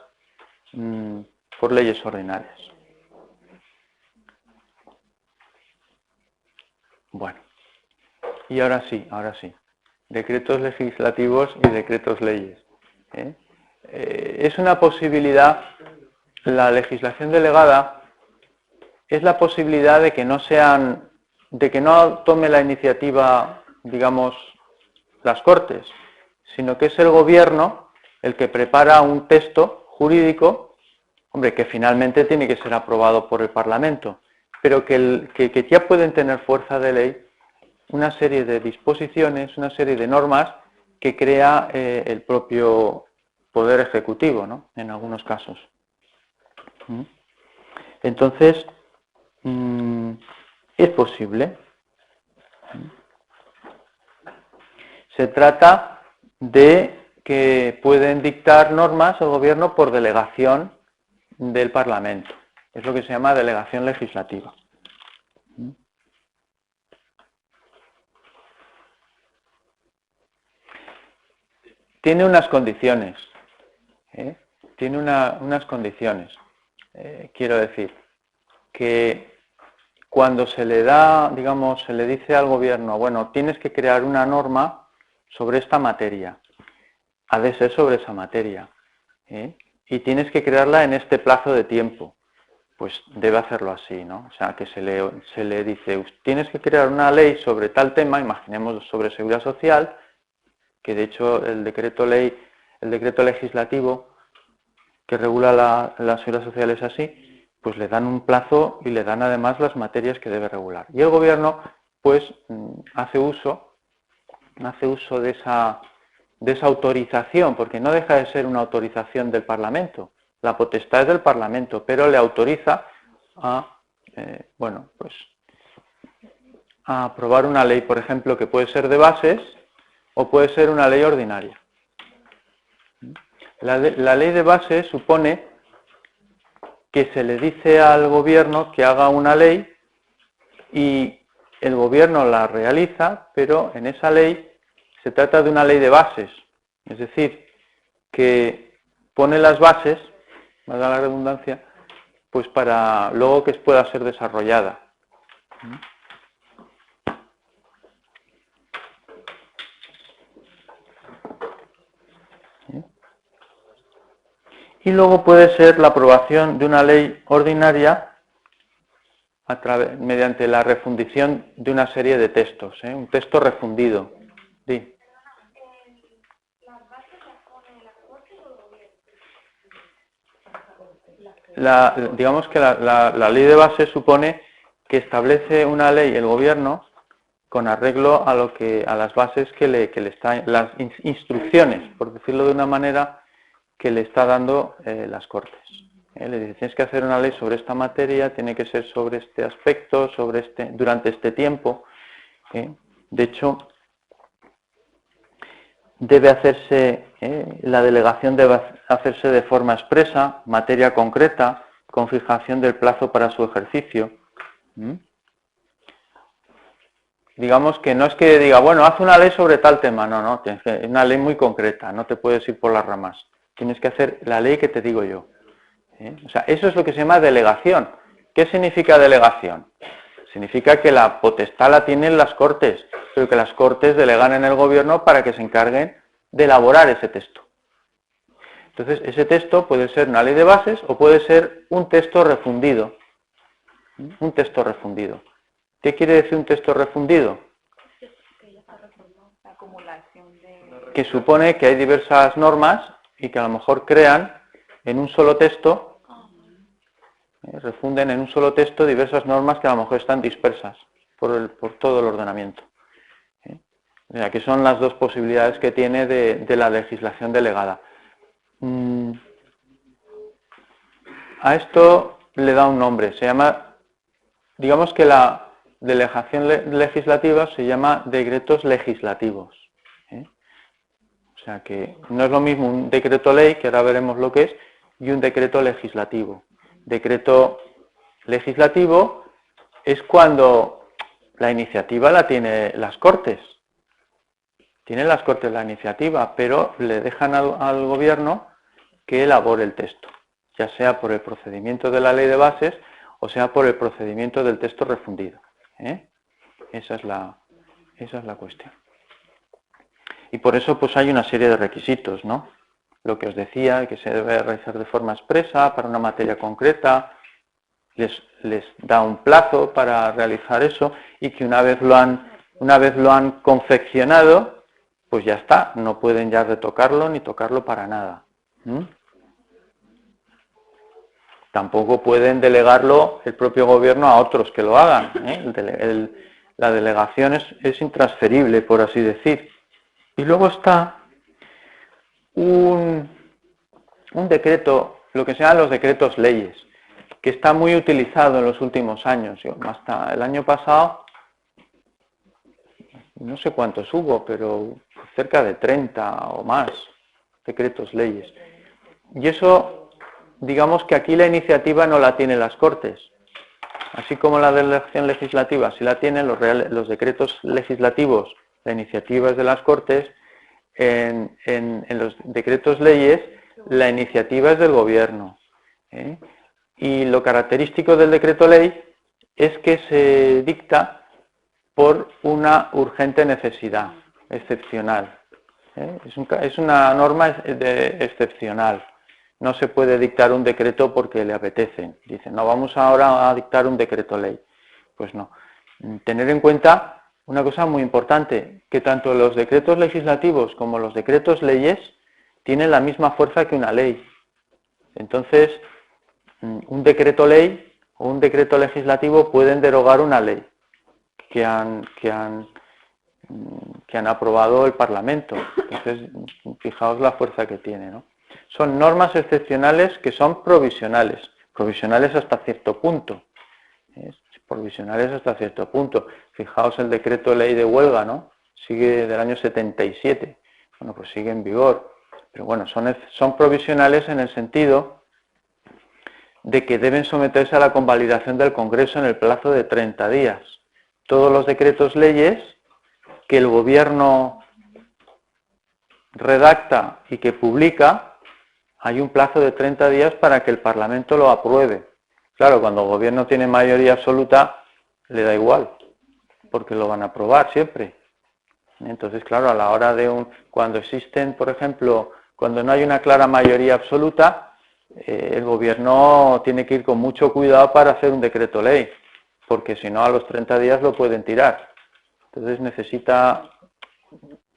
por leyes ordinarias. Bueno, y ahora sí. Decretos legislativos y decretos leyes. Es una posibilidad, la legislación delegada es la posibilidad de que no tome la iniciativa, digamos, las Cortes, sino que es el gobierno el que prepara un texto jurídico, hombre, que finalmente tiene que ser aprobado por el Parlamento, pero que ya pueden tener fuerza de ley una serie de disposiciones, una serie de normas que crea el propio Poder Ejecutivo, ¿no?, en algunos casos. Entonces, es posible. Se trata de que pueden dictar normas el gobierno por delegación del Parlamento. Es lo que se llama delegación legislativa. Tiene unas condiciones. Tiene unas condiciones. Quiero decir que cuando se le da, digamos, se le dice al gobierno, bueno, tienes que crear una norma sobre esta materia, ha de ser sobre esa materia, y tienes que crearla en este plazo de tiempo, pues debe hacerlo así, ¿no? O sea, que se le dice, tienes que crear una ley sobre tal tema, imaginemos sobre seguridad social, que de hecho el decreto legislativo que regula la seguridad social es así, pues le dan un plazo y le dan además las materias que debe regular. Y el gobierno, pues, hace uso de esa autorización, porque no deja de ser una autorización del Parlamento. La potestad es del Parlamento, pero le autoriza a, a aprobar una ley, por ejemplo, que puede ser de bases o puede ser una ley ordinaria. La ley de bases supone que se le dice al gobierno que haga una ley y el gobierno la realiza, pero en esa ley se trata de una ley de bases, es decir, que pone las bases, valga la redundancia, pues para luego que pueda ser desarrollada. Y luego puede ser la aprobación de una ley ordinaria mediante la refundición de una serie de textos, un texto refundido. Sí. ¿Las bases las pone la Corte o el gobierno? Digamos que la ley de base supone que establece una ley el gobierno con arreglo a las bases que le están, las instrucciones, por decirlo de una manera, que le está dando las Cortes. Le dice, tienes que hacer una ley sobre esta materia, tiene que ser sobre este aspecto, durante este tiempo. De hecho, debe hacerse, la delegación debe hacerse de forma expresa, materia concreta, con fijación del plazo para su ejercicio. Digamos que no es que diga, bueno, haz una ley sobre tal tema, no, tienes que, una ley muy concreta, no te puedes ir por las ramas. Tienes que hacer la ley que te digo yo. O sea, eso es lo que se llama delegación. ¿Qué significa delegación? Significa que la potestad la tienen las Cortes, pero que las Cortes delegan en el gobierno para que se encarguen de elaborar ese texto. Entonces, ese texto puede ser una ley de bases o puede ser un texto refundido. Un texto refundido. ¿Qué quiere decir un texto refundido? Que supone que hay diversas normas y que a lo mejor crean en un solo texto, refunden en un solo texto diversas normas que a lo mejor están dispersas por todo el ordenamiento. O sea, que son las dos posibilidades que tiene de la legislación delegada. A esto le da un nombre, se llama, digamos que la delegación legislativa se llama decretos legislativos. O sea que no es lo mismo un decreto ley, que ahora veremos lo que es, y un decreto legislativo. Decreto legislativo es cuando la iniciativa la tiene las Cortes. Tienen las Cortes la iniciativa, pero le dejan al gobierno que elabore el texto, ya sea por el procedimiento de la ley de bases o sea por el procedimiento del texto refundido. Esa es la cuestión. Y por eso pues hay una serie de requisitos, ¿no? Lo que os decía, que se debe realizar de forma expresa para una materia concreta, les da un plazo para realizar eso y que una vez lo han confeccionado, pues ya está, no pueden ya retocarlo ni tocarlo para nada. Tampoco pueden delegarlo el propio gobierno a otros que lo hagan. La delegación es intransferible, por así decir. Y luego está un decreto, lo que se llaman los decretos leyes, que está muy utilizado en los últimos años. Hasta el año pasado, no sé cuántos hubo, pero cerca de 30 o más decretos leyes. Y eso, digamos que aquí la iniciativa no la tienen las Cortes. Así como la delegación legislativa sí la tienen, los decretos legislativos, la iniciativa es de las Cortes, en los decretos leyes la iniciativa es del Gobierno. Y lo característico del decreto ley es que se dicta por una urgente necesidad excepcional. Es una norma excepcional. No se puede dictar un decreto porque le apetece. Dicen, no, vamos ahora a dictar un decreto ley. Pues no. Tener en cuenta una cosa muy importante, que tanto los decretos legislativos como los decretos leyes tienen la misma fuerza que una ley. Entonces, un decreto ley o un decreto legislativo pueden derogar una ley que han aprobado el Parlamento. Entonces, fijaos la fuerza que tiene, ¿no? Son normas excepcionales que son provisionales hasta cierto punto. Provisionales hasta cierto punto. Fijaos el decreto ley de huelga, ¿no? Sigue del año 77. Bueno, pues sigue en vigor. Pero bueno, son provisionales en el sentido de que deben someterse a la convalidación del Congreso en el plazo de 30 días. Todos los decretos leyes que el Gobierno redacta y que publica, hay un plazo de 30 días para que el Parlamento lo apruebe. Claro, cuando el Gobierno tiene mayoría absoluta, le da igual, porque lo van a aprobar siempre. Entonces, claro, a la hora de cuando existen, por ejemplo, cuando no hay una clara mayoría absoluta, el Gobierno tiene que ir con mucho cuidado para hacer un decreto ley, porque si no, a los 30 días lo pueden tirar. Entonces necesita,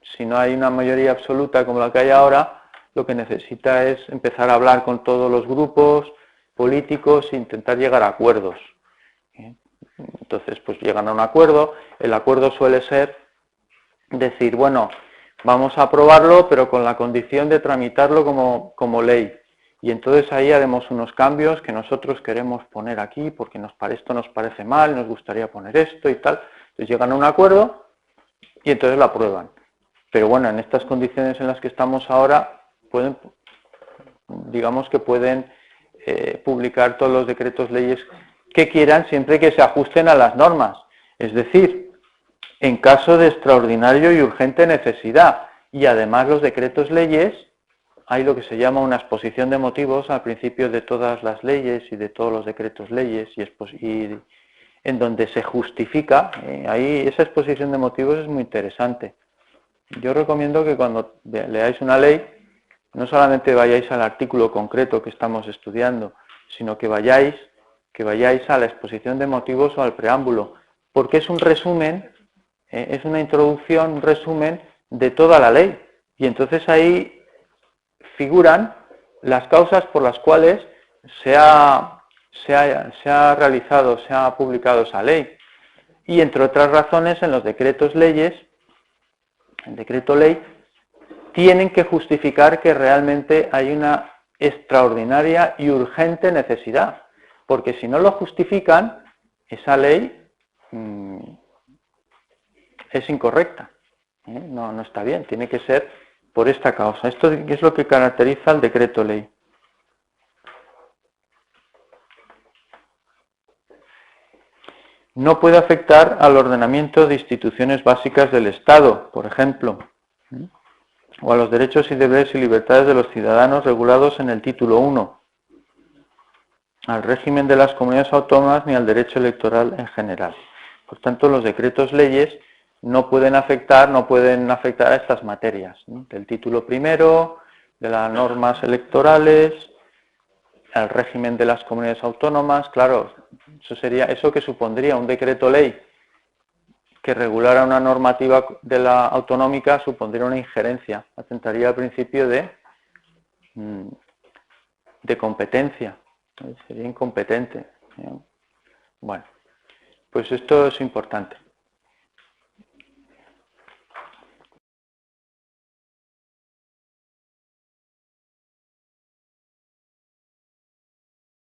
si no hay una mayoría absoluta como la que hay ahora, lo que necesita es empezar a hablar con todos los grupos políticos e intentar llegar a acuerdos. Entonces, pues llegan a un acuerdo. El acuerdo suele ser decir, bueno, vamos a aprobarlo, pero con la condición de tramitarlo como ley. Y entonces ahí haremos unos cambios que nosotros queremos poner aquí, porque esto nos parece mal, nos gustaría poner esto y tal. Entonces llegan a un acuerdo y entonces lo aprueban. Pero bueno, en estas condiciones en las que estamos ahora, digamos que pueden publicar todos los decretos leyes que quieran, siempre que se ajusten a las normas. Es decir, en caso de extraordinario y urgente necesidad. Y además los decretos leyes, hay lo que se llama una exposición de motivos al principio de todas las leyes y de todos los decretos leyes, y en donde se justifica. Ahí esa exposición de motivos es muy interesante. Yo recomiendo que cuando leáis una ley, no solamente vayáis al artículo concreto que estamos estudiando, sino que vayáis a la exposición de motivos o al preámbulo, porque es un resumen, es una introducción, un resumen de toda la ley. Y entonces ahí figuran las causas por las cuales se ha realizado, se ha publicado esa ley. Y entre otras razones, en los decretos leyes, el decreto ley, tienen que justificar que realmente hay una extraordinaria y urgente necesidad, porque si no lo justifican, esa ley es incorrecta, no está bien, tiene que ser por esta causa. Esto es lo que caracteriza al decreto ley. No puede afectar al ordenamiento de instituciones básicas del Estado, por ejemplo, o a los derechos y deberes y libertades de los ciudadanos regulados en el título 1, al régimen de las comunidades autónomas ni al derecho electoral en general. Por tanto, los decretos leyes no pueden afectar a estas materias, ¿no? Del título primero, de las normas electorales, al régimen de las comunidades autónomas. Claro, eso que supondría un decreto ley que regulara una normativa de la autonómica, supondría una injerencia, atentaría al principio de competencia, sería incompetente. Bueno, pues esto es importante.